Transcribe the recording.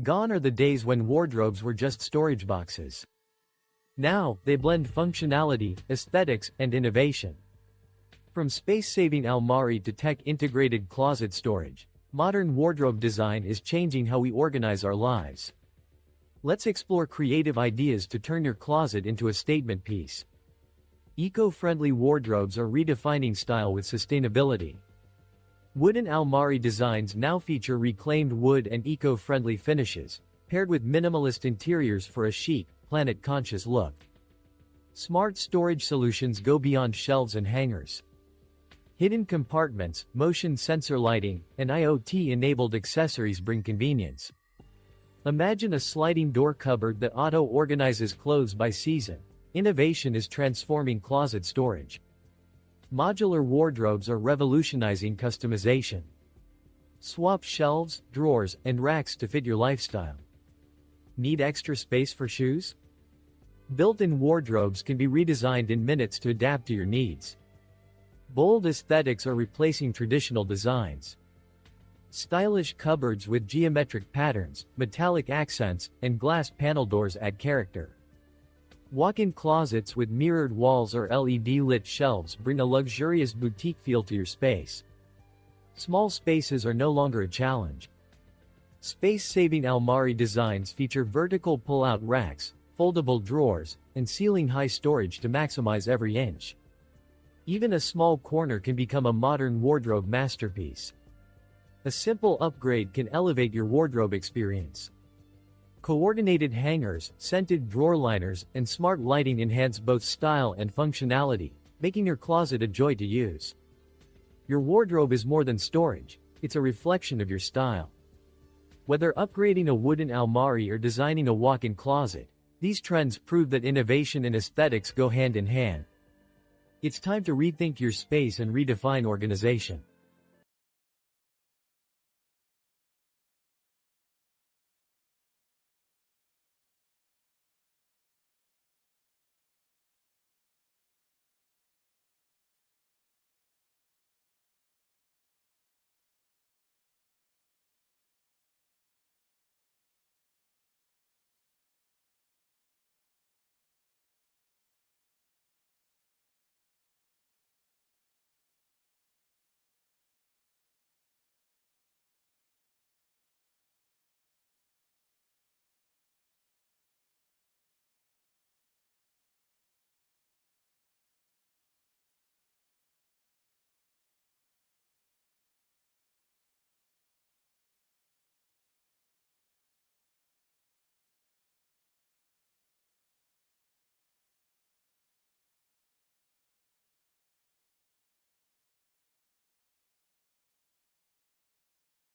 Gone are the days when wardrobes were just storage boxes. Now, they blend functionality, aesthetics, and innovation. From space-saving almari to tech-integrated closet storage, modern wardrobe design is changing how we organize our lives. Let's explore creative ideas to turn your closet into a statement piece. Eco-friendly wardrobes are redefining style with sustainability. Wooden almari designs now feature reclaimed wood and eco-friendly finishes, paired with minimalist interiors for a chic, planet-conscious look. Smart storage solutions go beyond shelves and hangers. Hidden compartments, motion sensor lighting, and IoT-enabled accessories bring convenience. Imagine a sliding door cupboard that auto-organizes clothes by season. Innovation is transforming closet storage. Modular wardrobes are revolutionizing customization. Swap shelves, drawers, and racks to fit your lifestyle. Need extra space for shoes? Built-in wardrobes can be redesigned in minutes to adapt to your needs. Bold aesthetics are replacing traditional designs. Stylish cupboards with geometric patterns, metallic accents, and glass panel doors add character. Walk-in closets with mirrored walls or LED-lit shelves bring a luxurious boutique feel to your space. Small spaces are no longer a challenge. Space-saving almari designs feature vertical pull-out racks, foldable drawers, and ceiling-high storage to maximize every inch. Even a small corner can become a modern wardrobe masterpiece. A simple upgrade can elevate your wardrobe experience. Coordinated hangers, scented drawer liners, and smart lighting enhance both style and functionality, making your closet a joy to use. Your wardrobe is more than storage, it's a reflection of your style. Whether upgrading a wooden almari or designing a walk-in closet, these trends prove that innovation and aesthetics go hand in hand. It's time to rethink your space and redefine organization.